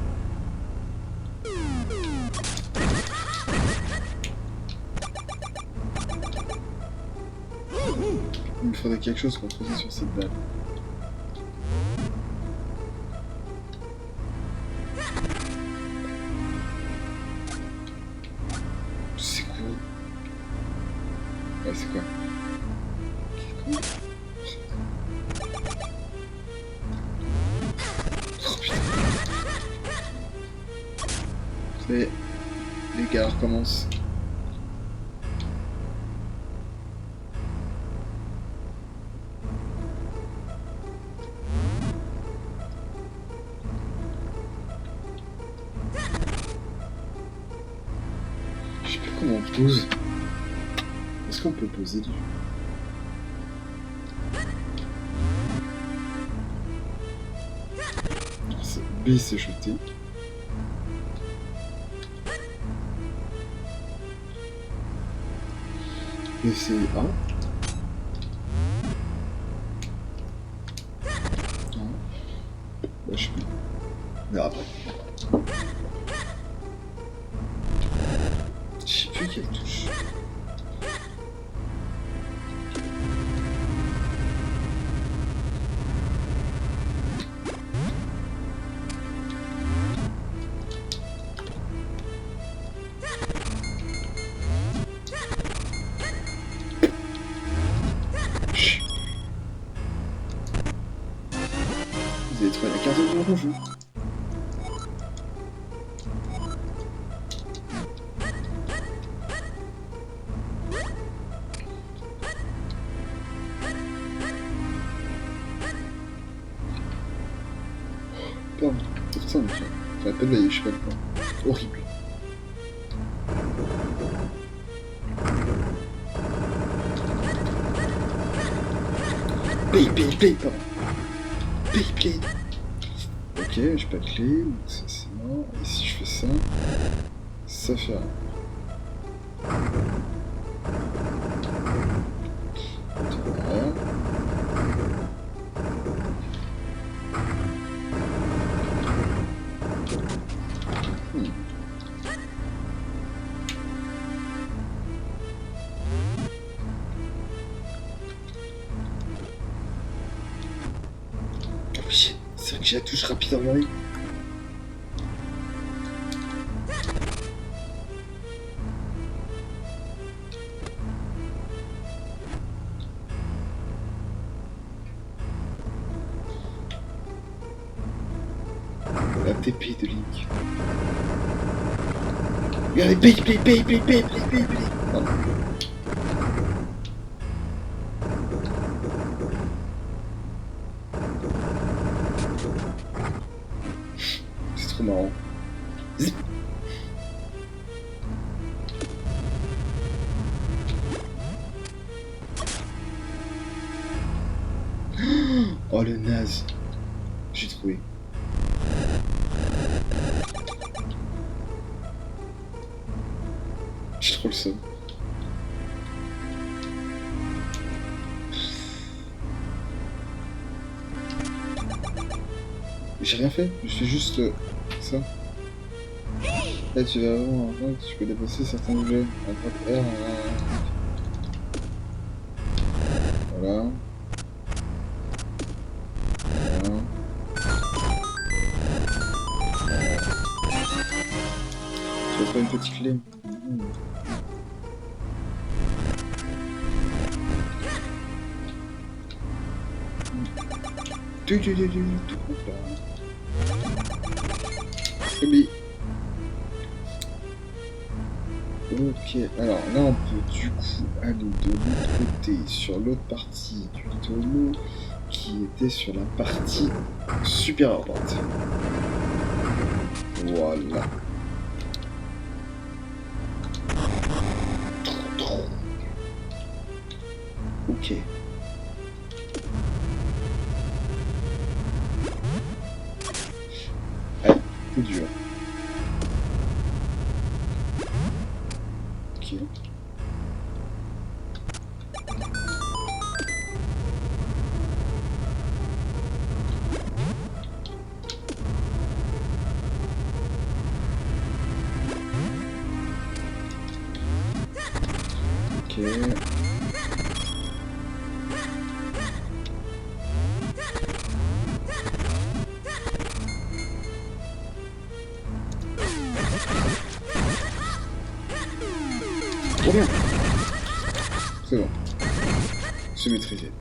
Il me faudrait quelque chose pour poser sur cette balle. C'est quoi? Ouais, c'est quoi? Oh putain. C'est... Les gars recommencent. Je sais plus comment on pose. Est-ce qu'on peut poser dessus? B c'est jeté. Et c'est A. Non. Bah, je sais plus. Mais après. Je sais plus quelle touche. Vous avez trouvé la carte de mon jeu. ensemble, tu vois. J'aurais pas de veille, je sais pas quoi. Horrible. Play, pardon. Play. Ok, j'ai pas de clé, donc ça c'est mort. Et si je fais ça, ça fait rien. Voilà. C'est vrai que j'ai la touche rapide en maille. La TP de Link. Regardez, play. Pardon. C'est trop marrant. Zip. Oh le naze. J'ai trouvé. J'ai trop le seum. J'ai rien fait, je fais juste ça. Là tu vas avoir tu peux dépasser certains objets. À droite R, voilà. Tu vas pas une petite clé. Tout mais... Ok, alors là on peut du coup aller de l'autre côté, sur l'autre partie du tonneau qui était sur la partie supérieure droite. Voilà. Ok. Allez, c'est dur. Ok. Ok. Trop bien. C'est bon. C'est maîtrisé.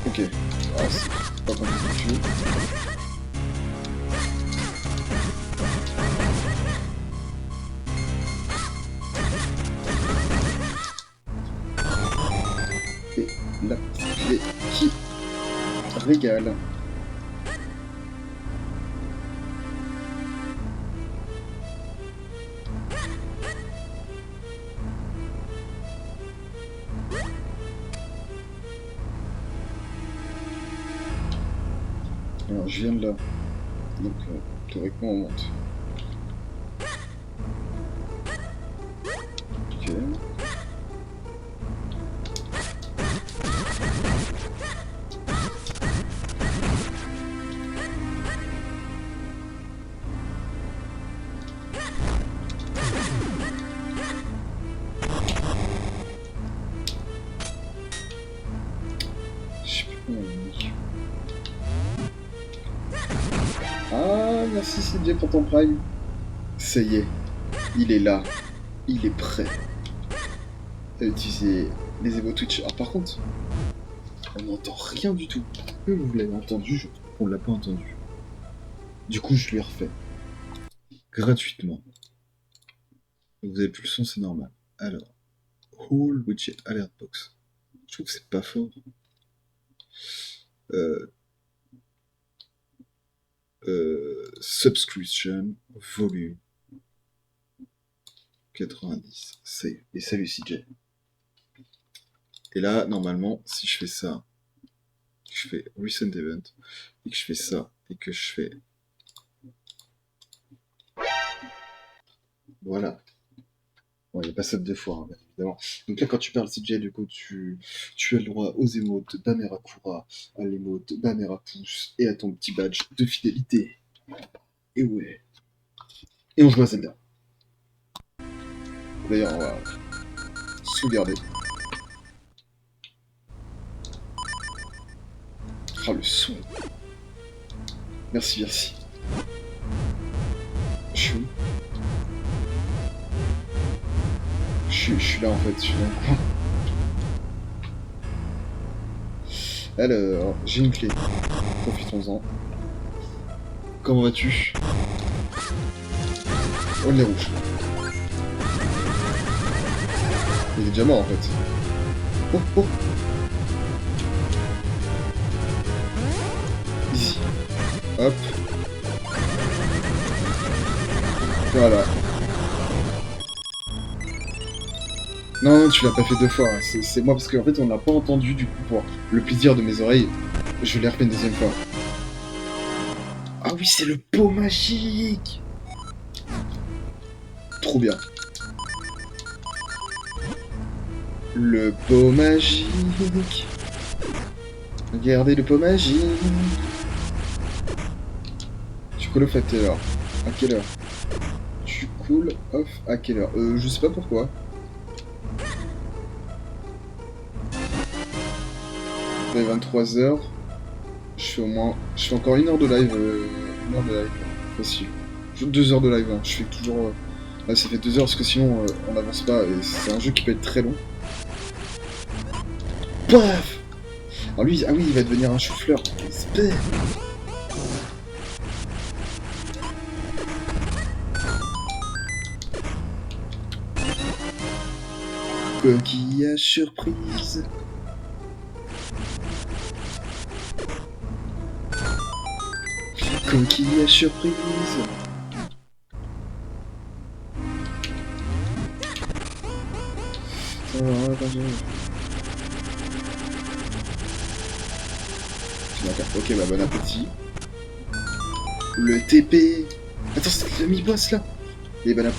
Ok. Ah, c'est pas compliqué. Et la petite clé qui régale. Alors je viens de là. Donc théoriquement on monte. Ok. Je sais plus comment on dit. Ah, merci CJ pour ton prime. Ça y est, il est là. Il est prêt à utiliser les Evo Twitch. Alors par contre, on n'entend rien du tout. Que vous l'avez entendu, on l'a pas entendu. Du coup, je lui ai refait. Gratuitement. Donc, vous avez plus le son, c'est normal. Alors, Whole Widget Alert Box. Je trouve que c'est pas fort. Subscription Volume 90. C'est. Et salut CJ. Et là, normalement, si je fais ça, que je fais Recent Event, et que je fais ça, et que je fais... Voilà. Bon, il n'y a pas ça deux fois, hein, bien évidemment. Donc là, quand tu parles CJ, du coup, tu as le droit aux émotes d'Amerakura, à l'émote d'Amerapousse, et à ton petit badge de fidélité. Et ouais. Et on joue à Zelda. D'ailleurs, on va sauvegarder. Oh, le son. Merci, merci. Je suis où? Je suis là en fait, je suis là. Alors, j'ai une clé. Profitons-en. Comment vas-tu? Oh, il est rouge. Il est déjà mort en fait. Oh, oh. Ici. Hop. Voilà. Non, non, tu l'as pas fait deux fois. Hein. C'est moi parce qu'en fait on l'a pas entendu du coup pour le plaisir de mes oreilles. Je l'ai refait une deuxième fois. Ah oui, c'est le pot magique. Trop bien. Le pot magique. Regardez le pot magique. Tu cool off à quelle heure? À quelle heure? Tu cool off à quelle heure? Je sais pas pourquoi. Il est 23h. Je fais encore une heure de live. Une heure de live. Facile. 2 heures de live. Hein. Je fais toujours. Là, ça fait 2 heures parce que sinon on n'avance pas et c'est un jeu qui peut être très long. Paf! Alors lui, ah oui, il va devenir un chou-fleur. Espère. Coquillage surprise. Coquillage surprise. Ok, bah bon appétit. Le TP. Attends, c'est le mi-boss là. Et bah là.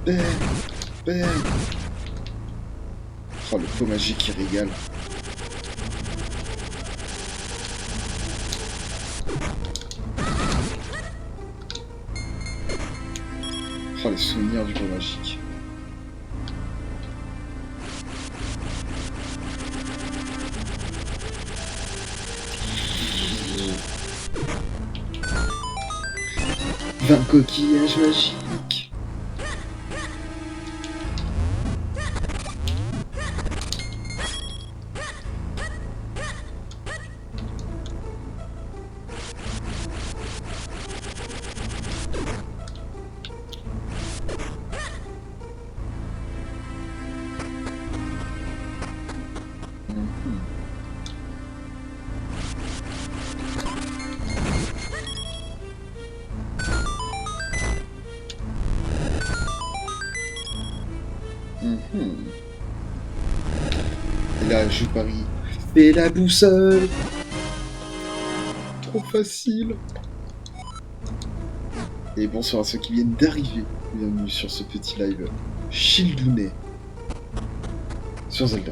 Bam. Bam. Oh, le pot magique qui régale. Oh, les souvenirs du pot magique. Un coquillage magique. Et là, je parie. Fais la boussole. Trop facile. Et bonsoir à ceux qui viennent d'arriver. Bienvenue sur ce petit live Childounet sur Zelda.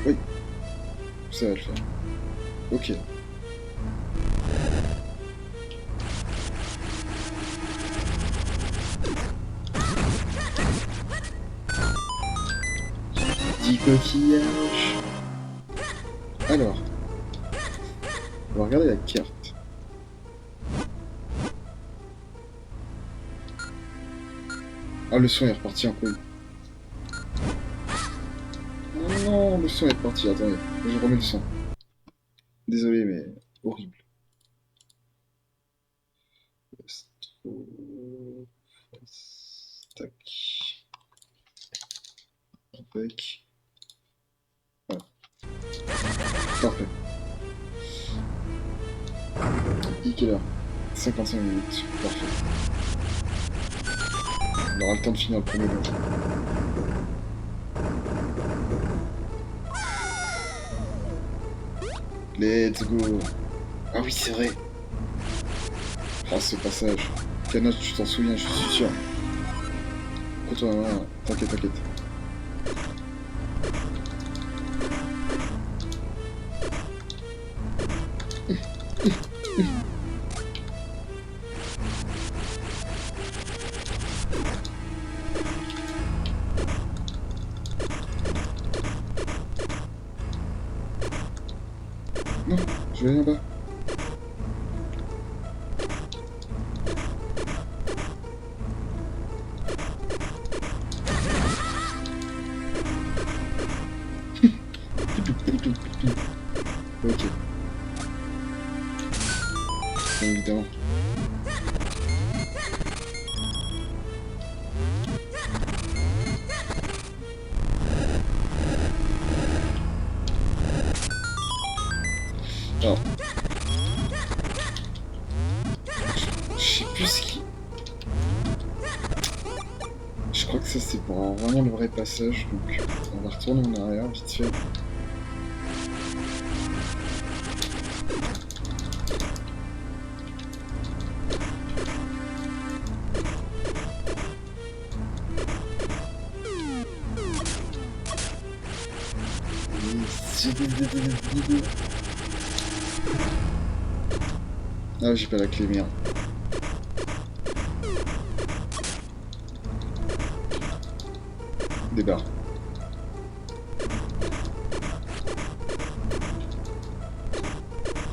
Oui, ça va le faire. Ok. Coquillage. Alors, on va regarder la carte. Ah, le son est reparti en couille. Oh non, le son est reparti. Attendez, je remets le son. Désolé, mais horrible. Tac. Tac. Voilà. Parfait. Il est quelle heure? 55 minutes. Parfait. On aura le temps de finir le premier donjon. Let's go. Ah oui, c'est vrai. Ah, ce passage. Canoche, tu t'en souviens, je suis sûr. Toi, t'inquiète, t'inquiète. Non, je vais aller là-bas. Ok. Bien évidemment. Alors. Je sais plus ce qui... Je crois que ça c'est pour avoir vraiment le vrai passage, donc on va retourner en arrière vite fait. Ah, j'ai pas la clé, merde. Débarre.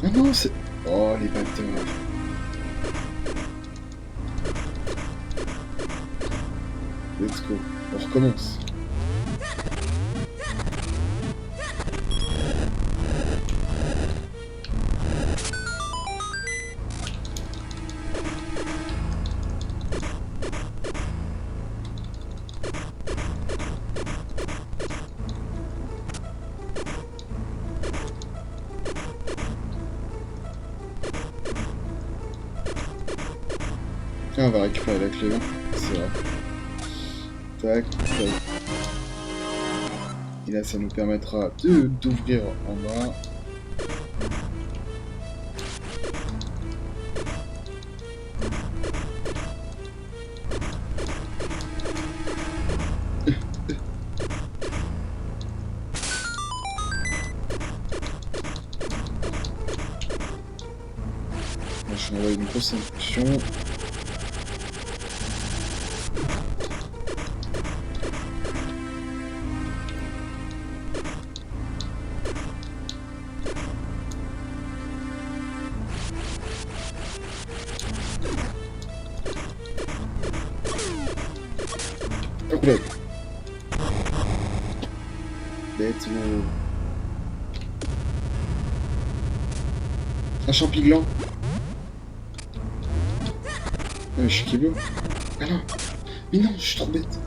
Ah non, c'est... Oh, les bâtards. Let's go. On recommence. Ah, on va récupérer la clé, c'est vrai. Tac, tac. Et là, ça nous permettra d'ouvrir en bas. Je vais envoyer une grosse impulsion. Oula. Let's go. Un champignon. Ah, je suis qui veut. Ah non. Mais non, je suis trop bête.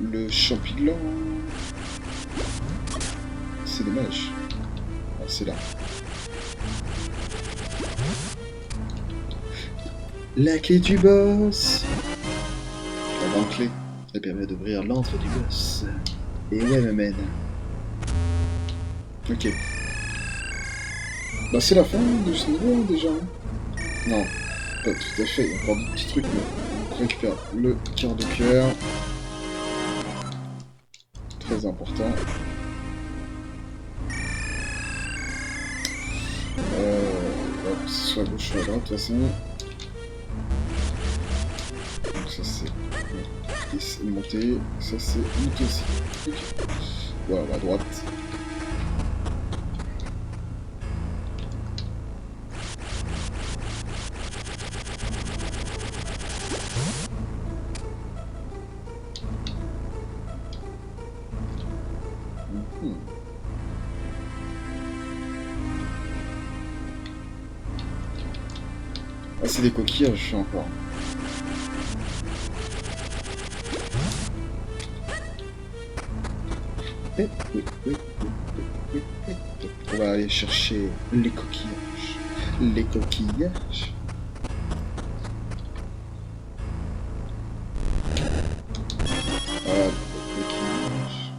Le champignon. C'est dommage. Ah, c'est là. La clé du boss. La grande clé. Elle permet d'ouvrir l'antre du boss. Et ouais, me mène. Ok. Bah c'est la fin de ce niveau déjà. Non, pas tout à fait. Il y a encore des petits trucs. Mais on récupère le quart de cœur. Très important. Hop, soit à gauche, soit à droite, de toute façon. ça c'est monter, ça c'est monter aussi. Ok. Voilà, on va à droite. Ah, c'est des coquillages encore. On va aller chercher les coquillages. Les coquillages. Ah, les coquillages.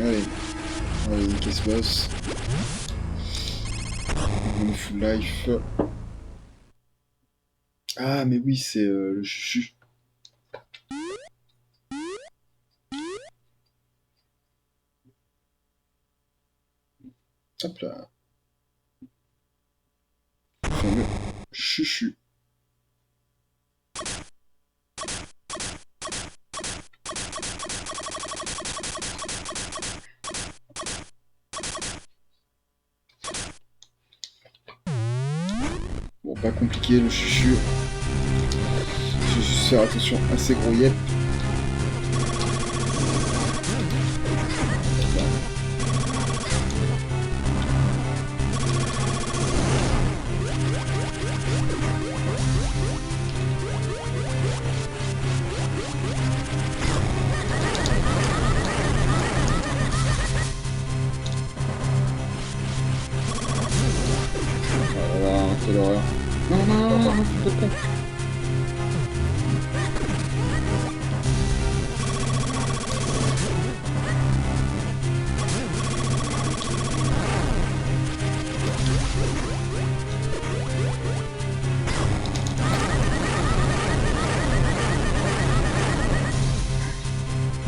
Allez, on va niquer ce boss. On full life. Ah, mais oui, c'est le chuchu. Hop là. Fameux chuchu. Bon, pas compliqué le chuchu. Faut juste faire attention à ces gros yep. Voilà, quelle horreur. Non, non, non, non, non, c'est pas con.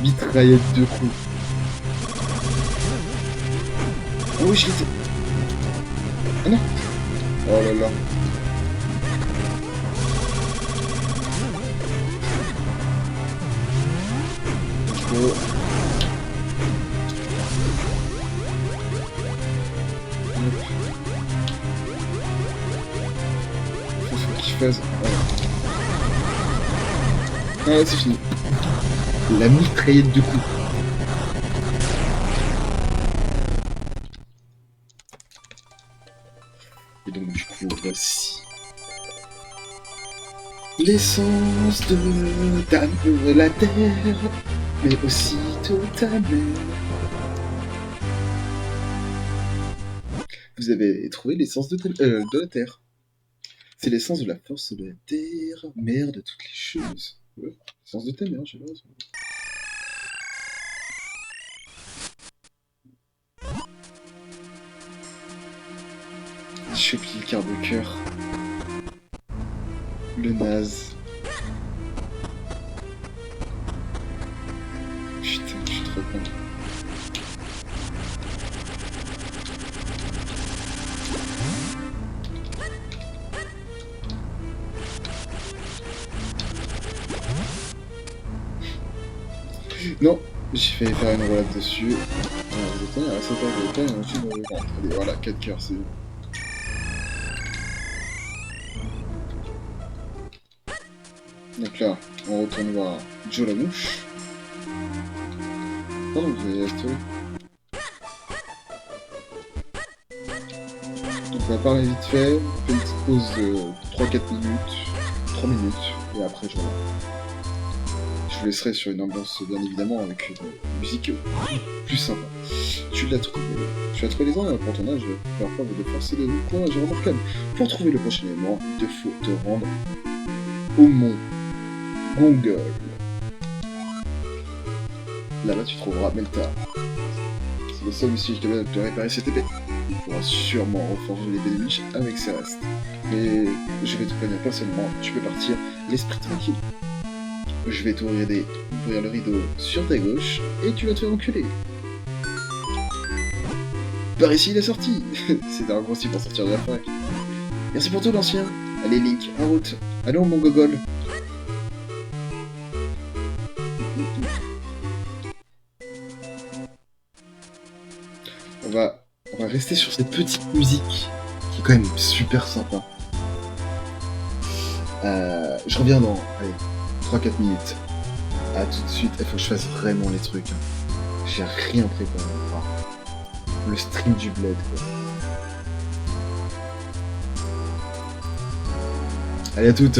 Mitraillette de coups. Oh oui, je l'étais. Ah non. Oh là là. Oh. Faut qu'il fasse. Voilà. Ah, c'est fini. La mitraillette de coups. Et donc du coup voici l'essence de la terre, mais aussi de ta mère. Vous avez trouvé l'essence de la terre. C'est l'essence de la force de la terre, mère de toutes les choses. Ouais, l'essence de ta mère, j'ai raison. Chope le quart de cœur. Le naze. Putain, je suis trop con. Non, j'ai fait faire une roulade dessus. Allez, voilà, 4 cœurs, c'est bon. Donc là, on retourne voir Joe la mouche. Pardon, vous avez acheté. Donc on va parler vite fait, on fait une petite pause de 3-4 minutes, 3 minutes, et après je reviens. Je vous laisserai sur une ambiance bien évidemment avec une musique plus sympa. Tu l'as trouvé. Tu as trouvé les armes pour ton âge, faire preuve de force et de courage remarquable. Pour trouver le prochain élément, il te faut te rendre au mont Gongol. Là-bas tu trouveras Melta. le seul monsieur qui est capable de réparer cette épée. Il pourra sûrement reforger l'épée de Lich avec ses restes. Mais je vais te prévenir personnellement, tu peux partir l'esprit tranquille. Je vais ouvrir le rideau sur ta gauche et tu vas te faire enculer. Par ici, il est sorti. C'est un raccourci pour sortir de la fac. Merci pour tout, l'ancien. Allez, Link, en route. Allons, mon gogol. On va rester sur cette petite musique qui est quand même super sympa. Je reviens dans 3-4 minutes. A tout de suite, il faut que je fasse vraiment les trucs. J'ai rien préparé. Enfin, le stream du bled, quoi. Allez, à toutes.